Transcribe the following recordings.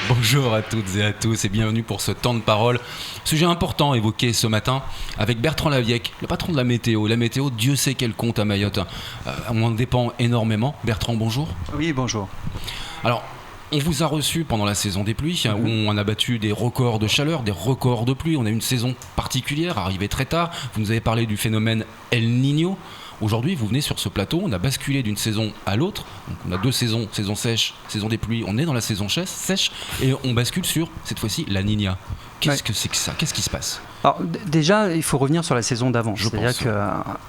Bonjour à toutes et à tous et bienvenue pour ce temps de parole. Sujet important évoqué ce matin avec Bertrand Lavieck, le patron de la météo. La météo, Dieu sait qu'elle compte à Mayotte. On en dépend énormément. Bertrand, bonjour. Oui, bonjour. Alors, on vous a reçu pendant la saison des pluies, où on a battu des records de chaleur, des records de pluie. On a eu une saison particulière, arrivée très tard. Vous nous avez parlé du phénomène El Niño. Aujourd'hui, vous venez sur ce plateau, on a basculé d'une saison à l'autre. Donc on a deux saisons, saison sèche, saison des pluies. On est dans la saison sèche et on bascule sur, cette fois-ci, la Niña. Qu'est-ce que c'est que ça ? Qu'est-ce qui se passe ? Alors, déjà, il faut revenir sur la saison d'avant. C'est-à-dire que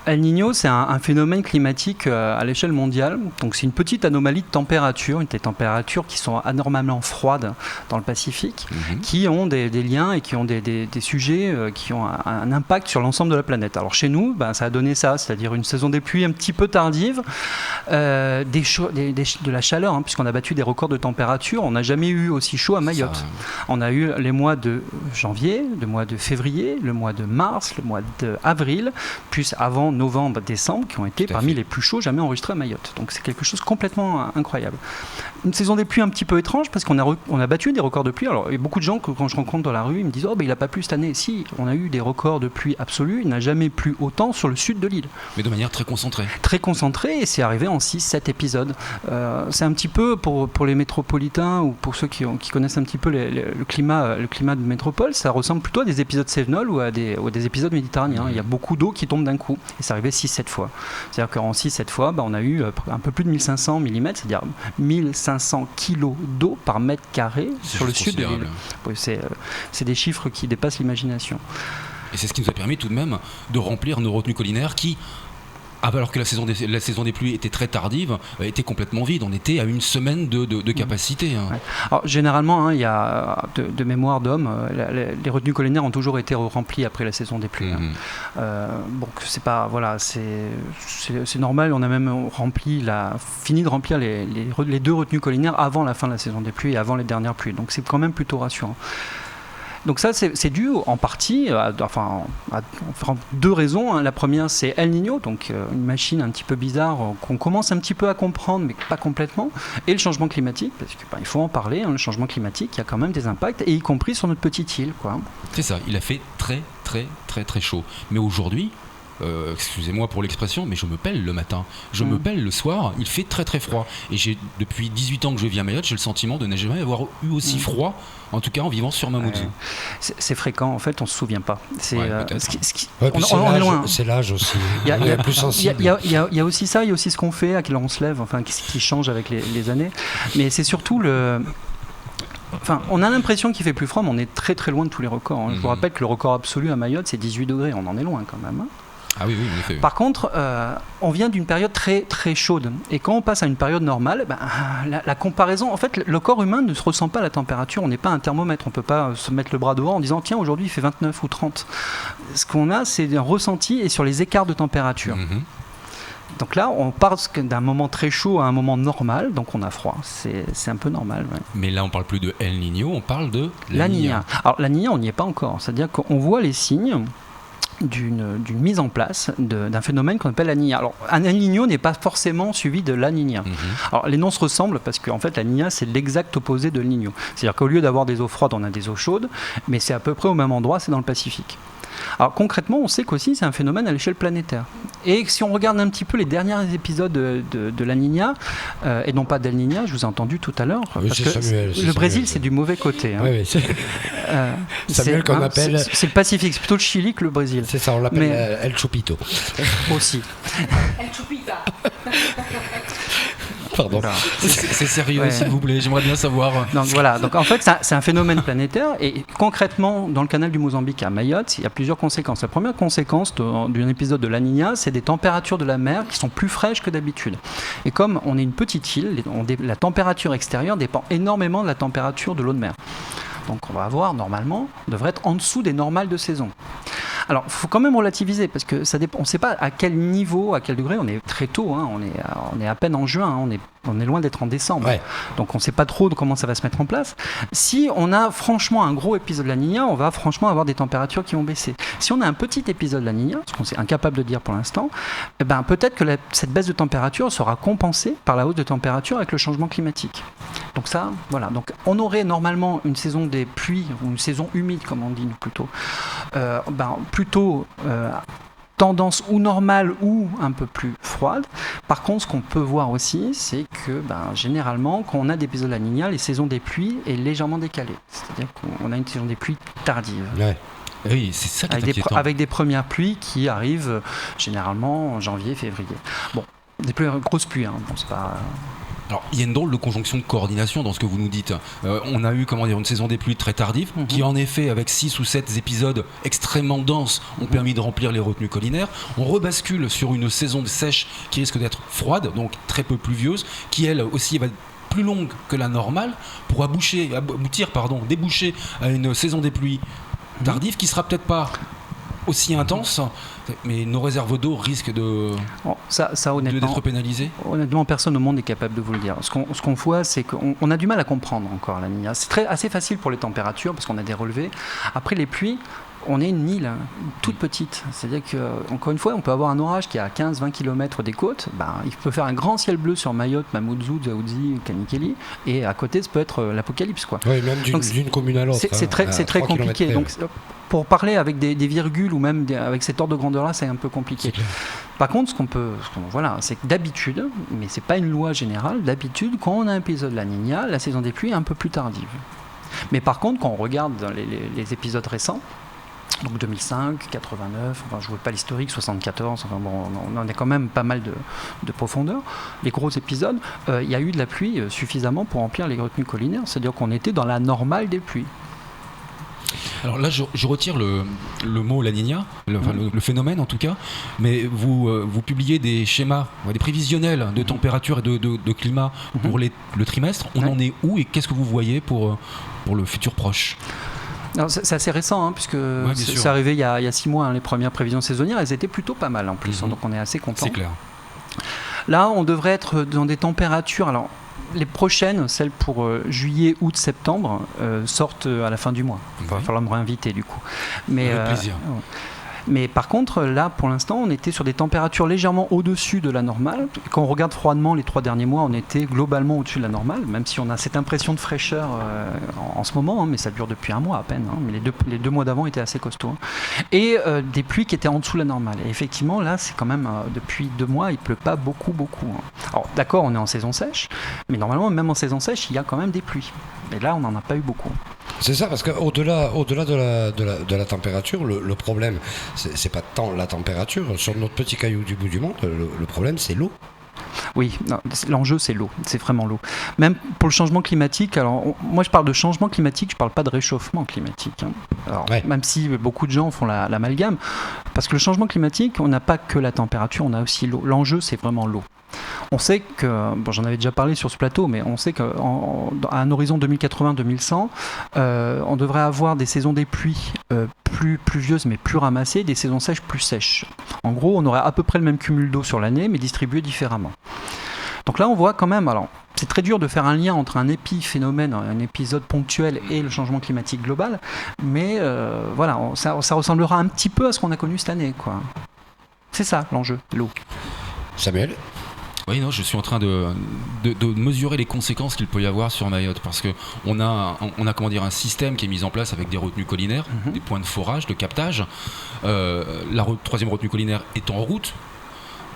El Niño, c'est un phénomène climatique à l'échelle mondiale. Donc, c'est une petite anomalie de température, des températures qui sont anormalement froides dans le Pacifique, qui ont des liens et qui ont des sujets qui ont un impact sur l'ensemble de la planète. Alors, chez nous, ça a donné ça, c'est-à-dire une saison des pluies un petit peu tardive, de la chaleur, puisqu'on a battu des records de température. On n'a jamais eu aussi chaud à Mayotte. On a eu les mois de janvier, le mois de février, le mois de mars, le mois d'avril, plus avant novembre, décembre, qui ont été parmi les plus chauds jamais enregistrés à Mayotte. Donc c'est quelque chose de complètement incroyable. Une saison des pluies un petit peu étrange parce qu'on a battu des records de pluie. Alors il y a beaucoup de gens que quand je rencontre dans la rue, ils me disent il n'a pas plu cette année. Si, on a eu des records de pluie absolus, il n'a jamais plu autant sur le sud de l'île. Mais de manière très concentrée. Très concentrée, et c'est arrivé en 6-7 épisodes. C'est un petit peu pour les métropolitains ou pour ceux qui connaissent un petit peu le climat de métropole, ça ressemble plutôt à des épisodes Cévenol ou à des épisodes méditerranéens. Il y a beaucoup d'eau qui tombe d'un coup, et c'est arrivé 6-7 fois. C'est-à-dire qu'en 6-7 fois, on a eu un peu plus de 1500 mm, c'est-à-dire 1500 kilos d'eau par mètre carré sur le sud de l'île. Oui, c'est des chiffres qui dépassent l'imagination. Et c'est ce qui nous a permis tout de même de remplir nos retenues collinaires qui, alors que la saison des pluies était très tardive, était complètement vide. On était à une semaine de capacité. Ouais. Alors, généralement, il y a de mémoire d'homme, les retenues collinaires ont toujours été remplies après la saison des pluies. Donc c'est pas, voilà, c'est normal. On a même fini de remplir les deux retenues collinaires avant la fin de la saison des pluies et avant les dernières pluies. Donc c'est quand même plutôt rassurant. Donc ça, c'est dû en partie à deux raisons. La première, c'est El Niño, donc une machine un petit peu bizarre qu'on commence un petit peu à comprendre, mais pas complètement. Et le changement climatique, parce qu'il faut en parler, le changement climatique, il y a quand même des impacts, et y compris sur notre petite île, quoi. C'est ça, il a fait très, très, très, très chaud. Mais aujourd'hui, excusez-moi pour l'expression, mais je me pèle le matin, je me pèle le soir, il fait très très froid. Et depuis 18 ans que je vis à Mayotte, j'ai le sentiment de ne jamais avoir eu aussi froid, en tout cas en vivant sur Mamoudzou. C'est fréquent, en fait, on ne se souvient pas. On est loin. C'est l'âge aussi, on est plus sensible. Il y a aussi ça, il y a aussi ce qu'on fait, à quelle heure on se lève, qui change avec les années. Mais c'est surtout on a l'impression qu'il fait plus froid, mais on est très très loin de tous les records. Je vous rappelle que le record absolu à Mayotte, c'est 18 degrés, on en est loin quand même. Ah oui, en effet. Par contre, on vient d'une période très très chaude, et quand on passe à une période normale, la comparaison, en fait, le corps humain ne se ressent pas à la température. On n'est pas un thermomètre, on ne peut pas se mettre le bras devant en disant tiens, aujourd'hui il fait 29 ou 30. Ce qu'on a, c'est un ressenti et sur les écarts de température. Donc là, on passe d'un moment très chaud à un moment normal, donc on a froid. C'est un peu normal. Ouais. Mais là, on ne parle plus de El Niño, on parle de La Niña. Alors la Niña, on n'y est pas encore. C'est-à-dire qu'on voit les signes d'une mise en place d'un phénomène qu'on appelle la Niña. Alors, un El Niño n'est pas forcément suivi de la Niña. Alors, les noms se ressemblent parce qu'en fait, la Niña, c'est l'exact opposé de El Niño. C'est-à-dire qu'au lieu d'avoir des eaux froides, on a des eaux chaudes, mais c'est à peu près au même endroit, c'est dans le Pacifique. Alors concrètement, on sait qu'aussi c'est un phénomène à l'échelle planétaire. Et si on regarde un petit peu les derniers épisodes de la Niña, et non pas d'El Niña, je vous ai entendu tout à l'heure, parce que le Brésil, c'est du mauvais côté. Oui, Samuel qu'on appelle... C'est le Pacifique, c'est plutôt le Chili que le Brésil. C'est ça, on l'appelle El Chupito. Aussi. El Chupita. Pardon. C'est sérieux, s'il vous plaît, j'aimerais bien savoir. Donc voilà, donc en fait c'est un phénomène planétaire, et concrètement dans le canal du Mozambique à Mayotte, il y a plusieurs conséquences. La première conséquence d'un épisode de la Niña, c'est des températures de la mer qui sont plus fraîches que d'habitude. Et comme on est une petite île, la température extérieure dépend énormément de la température de l'eau de mer. Donc on va avoir, normalement, on devrait être en dessous des normales de saison. Alors, il faut quand même relativiser parce que ça dépend. On ne sait pas à quel niveau, à quel degré. On est très tôt. Hein, on est à peine en juin. Hein, on est loin d'être en décembre. Ouais. Donc, on ne sait pas trop comment ça va se mettre en place. Si on a franchement un gros épisode de La Niña, on va franchement avoir des températures qui vont baisser. Si on a un petit épisode de La Niña, ce qu'on est incapable de dire pour l'instant, peut-être que cette baisse de température sera compensée par la hausse de température avec le changement climatique. Donc ça, voilà. Donc, on aurait normalement une saison des pluies ou une saison humide, comme on dit plutôt. Plutôt tendance ou normale ou un peu plus froide. Par contre, ce qu'on peut voir aussi, c'est que généralement, quand on a des épisodes de La Niña, les saisons des pluies est légèrement décalée. C'est-à-dire qu'on a une saison des pluies tardive. Ouais. Oui, c'est ça qui est inquiétant. Avec des premières pluies qui arrivent généralement en janvier, février. Bon, des grosses pluies, hein. Bon, c'est pas... Alors, il y a une drôle de conjonction de coordination dans ce que vous nous dites. On a eu une saison des pluies très tardive, qui en effet, avec 6 ou 7 épisodes extrêmement denses, ont permis de remplir les retenues collinaires. On rebascule sur une saison sèche qui risque d'être froide, donc très peu pluvieuse, qui elle aussi va être plus longue que la normale, pour déboucher à une saison des pluies tardive qui sera peut-être pas aussi intense, mais nos réserves d'eau risquent d'être pénalisées. Honnêtement, personne au monde n'est capable de vous le dire. Ce qu'on voit, c'est qu'on a du mal à comprendre encore La Niña. C'est assez facile pour les températures, parce qu'on a des relevés. Après les pluies, on est une île toute petite. C'est-à-dire qu'encore une fois, on peut avoir un orage qui est à 15-20 km des côtes. Il peut faire un grand ciel bleu sur Mayotte, Mamoudzou, Dzaoudzi, Kanikeli, et à côté, ça peut être l'apocalypse, quoi. Oui, même d'une commune à l'autre. C'est très compliqué. Donc, pour parler avec des virgules ou même avec cet ordre de grandeur-là, c'est un peu compliqué. Par contre, c'est que d'habitude, mais c'est pas une loi générale, d'habitude, quand on a un épisode de La Niña, la saison des pluies est un peu plus tardive. Mais par contre, quand on regarde les épisodes récents, donc 2005, 89, je ne vois pas l'historique, 74, on en a quand même pas mal de profondeur. Les gros épisodes, il y a eu de la pluie suffisamment pour remplir les retenues collinaires, c'est-à-dire qu'on était dans la normale des pluies. Alors là, je retire le mot La Niña, le phénomène en tout cas, mais vous publiez des schémas, des prévisionnels de température et de climat pour le trimestre. On en est où et qu'est-ce que vous voyez pour le futur proche ? Alors, c'est assez récent, puisque c'est arrivé il y a 6 mois, les premières prévisions saisonnières, elles étaient plutôt pas mal en plus, donc on est assez content. C'est clair. Là, on devrait être dans des températures... Alors, les prochaines, celles pour juillet, août, septembre, sortent à la fin du mois. Il va falloir me réinviter du coup. Avec plaisir. Mais par contre, là, pour l'instant, on était sur des températures légèrement au-dessus de la normale. Quand on regarde froidement les 3 derniers mois, on était globalement au-dessus de la normale, même si on a cette impression de fraîcheur en ce moment, mais ça dure depuis 1 mois à peine. Mais les 2 mois d'avant étaient assez costauds. Et des pluies qui étaient en dessous de la normale. Et effectivement, là, c'est quand même, depuis 2 mois, il ne pleut pas beaucoup. Alors, d'accord, on est en saison sèche, mais normalement, même en saison sèche, il y a quand même des pluies. Et là, on n'en a pas eu beaucoup. C'est ça, parce qu'au-delà de la température, le problème, c'est pas tant la température. Sur notre petit caillou du bout du monde, le problème, c'est l'eau. Oui, l'enjeu c'est l'eau, c'est vraiment l'eau. Même pour le changement climatique, alors moi je parle de changement climatique, je parle pas de réchauffement climatique. Alors, même si beaucoup de gens font l'amalgame, parce que le changement climatique, on n'a pas que la température, on a aussi l'eau. L'enjeu c'est vraiment l'eau. On sait que, j'en avais déjà parlé sur ce plateau, mais on sait qu'à un horizon 2080-2100, on devrait avoir des saisons des pluies plus pluvieuses mais plus ramassées, des saisons sèches plus sèches. En gros, on aurait à peu près le même cumul d'eau sur l'année, mais distribué différemment. Donc là, on voit quand même, alors c'est très dur de faire un lien entre un épiphénomène, un épisode ponctuel et le changement climatique global, mais ça ressemblera un petit peu à ce qu'on a connu cette année, quoi. C'est ça l'enjeu, l'eau. Samuel ? Oui, non, je suis en train de mesurer les conséquences qu'il peut y avoir sur Mayotte, parce que on a un système qui est mis en place avec des retenues collinaires, des points de forage, de captage. La 3e retenue collinaire est en route.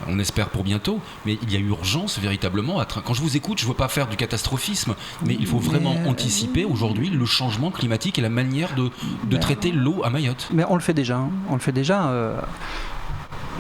On espère pour bientôt, mais il y a urgence véritablement. Quand je vous écoute, je ne veux pas faire du catastrophisme, mais il faut vraiment anticiper aujourd'hui le changement climatique et la manière de traiter l'eau à Mayotte. Mais on le fait déjà.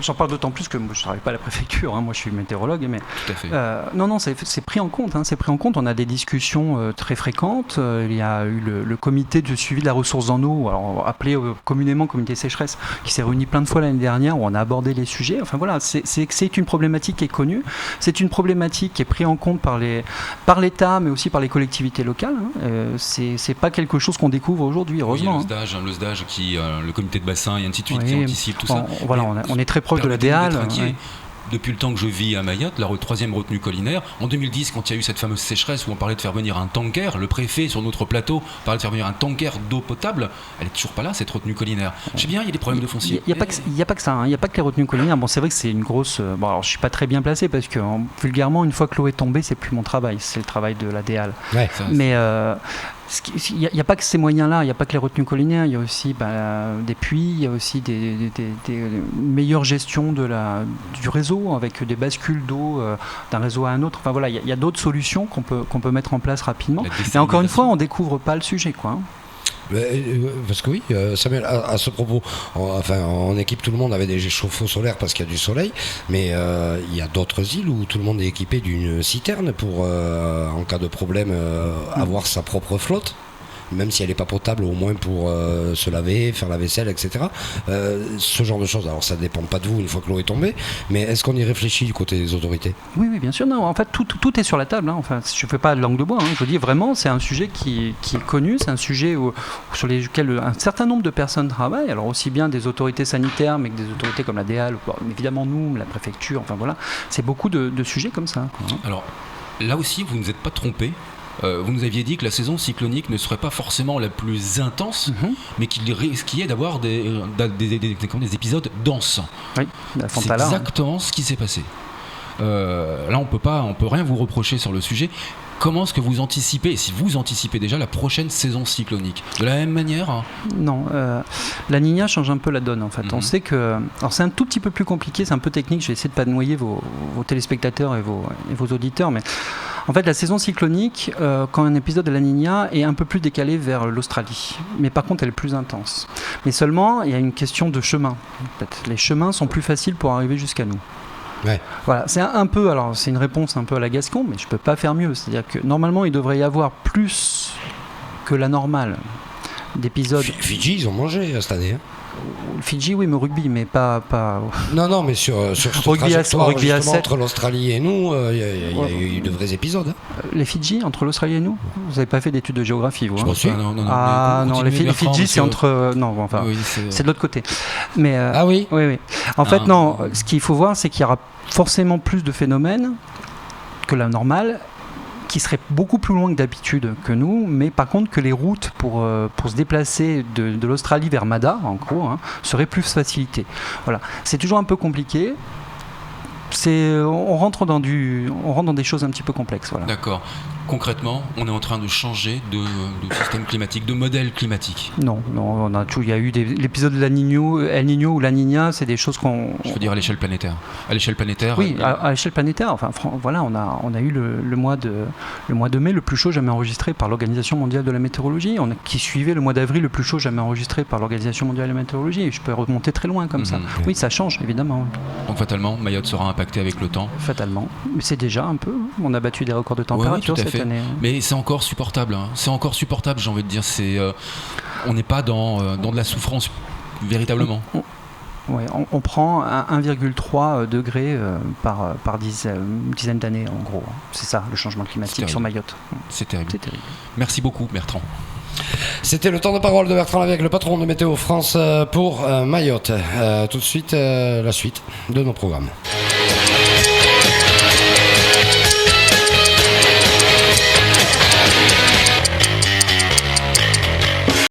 j'en parle d'autant plus que moi, je ne travaille pas à la préfecture, hein, moi je suis météorologue, mais Tout à fait. non, c'est pris en compte. C'est pris en compte. On a des discussions très fréquentes. Il y a eu le comité de suivi de la ressource en eau, alors appelé communément comité sécheresse, qui s'est réuni plein de fois l'année dernière, où on a abordé les sujets. Enfin voilà, c'est une problématique qui est connue. C'est une problématique qui est prise en compte par l'État, mais aussi par les collectivités locales. C'est pas quelque chose qu'on découvre aujourd'hui, heureusement. Oui, le SDAGE, le comité de bassin et ainsi de suite, qui anticipe tout ça. Voilà, on est très proche de la DEAL. Depuis le temps que je vis à Mayotte, la troisième retenue collinaire, en 2010, quand il y a eu cette fameuse sécheresse où on parlait de faire venir un tanker, le préfet sur notre plateau parlait de faire venir un tanker d'eau potable, elle est toujours pas là, cette retenue collinaire. Je sais bien, il y a des problèmes de foncier. Il n'y a pas que ça, il n'y a pas que les retenues collinaires. Bon, c'est vrai que c'est une grosse... Bon, alors je suis pas très bien placé parce que vulgairement, une fois que l'eau est tombée, c'est plus mon travail, c'est le travail de la DEAL. Ouais. Mais il n'y a pas que ces moyens-là, il n'y a pas que les retenues collinaires, il y a aussi des puits, il y a aussi des meilleures gestions du réseau avec des bascules d'eau d'un réseau à un autre. Enfin voilà, il y a d'autres solutions qu'on peut mettre en place rapidement. Mais encore une fois, on ne découvre pas le sujet, quoi. Parce que oui, Samuel, à ce propos, en équipe, tout le monde avait des chauffe-eau solaires parce qu'il y a du soleil, mais il y a d'autres îles où tout le monde est équipé d'une citerne pour, en cas de problème, avoir sa propre flotte. Même si elle n'est pas potable, au moins pour se laver, faire la vaisselle, etc. Ce genre de choses. Alors ça ne dépend pas de vous une fois que l'eau est tombée, mais est-ce qu'on y réfléchit du côté des autorités ? Oui, bien sûr. Non, en fait, tout est sur la table. Hein. Enfin, je ne fais pas de langue de bois. Je dis vraiment, c'est un sujet qui est connu, c'est un sujet sur lequel un certain nombre de personnes travaillent. Alors aussi bien des autorités sanitaires, mais que des autorités comme la DEAL, évidemment nous, la préfecture. Enfin voilà, c'est beaucoup de sujets comme ça. Quoi. Alors là aussi, vous ne vous êtes pas trompé. Vous nous aviez dit que la saison cyclonique ne serait pas forcément la plus intense, mais qu'il risquait d'avoir des épisodes denses. Oui, c'est exactement ce qui s'est passé. Là, on peut rien vous reprocher sur le sujet. Comment est-ce que vous anticipez, et si vous anticipez déjà, la prochaine saison cyclonique ? De la même manière ? Non, la Niña change un peu la donne en fait. On sait que... Alors c'est un tout petit peu plus compliqué, c'est un peu technique, je vais essayer de ne pas noyer vos téléspectateurs et vos auditeurs, mais en fait la saison cyclonique, quand un épisode de la Niña est un peu plus décalé vers l'Australie, mais par contre elle est plus intense. Mais seulement, il y a une question de chemin. En fait. Les chemins sont plus faciles pour arriver jusqu'à nous. Ouais. Voilà, c'est une réponse un peu à la Gascon, mais je peux pas faire mieux. C'est-à-dire que normalement, il devrait y avoir plus que la normale d'épisodes. Fidji, ils ont mangé cette année. Fidji, oui, mais au rugby, mais pas. Non, mais sur rugby à 7. Entre l'Australie et nous, il y a eu de vrais épisodes. Les Fidji, entre l'Australie et nous, vous n'avez pas fait d'études de géographie, vous. Non, les Fidji, c'est entre. Non, enfin, oui, c'est de l'autre côté. Mais oui. Oui. En fait, non. Ce qu'il faut voir, c'est qu'il y aura forcément plus de phénomènes que la normale, qui serait beaucoup plus loin que d'habitude que nous, mais par contre que les routes pour se déplacer de l'Australie vers Mada, en gros, seraient plus facilitées. Voilà. C'est toujours un peu compliqué. On rentre dans des choses un petit peu complexes. Voilà. D'accord. Concrètement, on est en train de changer de système climatique, de modèle climatique. Non, il y a eu l'épisode de El Niño ou la Niña, c'est des choses qu'on... Je veux dire à l'échelle planétaire. À l'échelle planétaire. Oui, à l'échelle planétaire. Enfin, voilà, on a eu le mois de mai le plus chaud jamais enregistré par l'Organisation mondiale de la météorologie, qui suivait le mois d'avril le plus chaud jamais enregistré par l'Organisation mondiale de la météorologie. Et je peux remonter très loin comme ça. Oui, ça change évidemment. Donc fatalement, Mayotte sera impacté avec le temps. Fatalement, mais c'est déjà un peu. On a battu des records de température cette année. Mais c'est encore supportable. C'est encore supportable, j'ai envie de dire. On n'est pas dans de la souffrance véritablement. On prend 1,3 degrés par dizaine d'années en gros. C'est ça le changement climatique sur Mayotte. C'est terrible. Merci beaucoup Bertrand. C'était le temps de parole de Bertrand Lavieille, le patron de Météo France pour Mayotte. Tout de suite, la suite de nos programmes.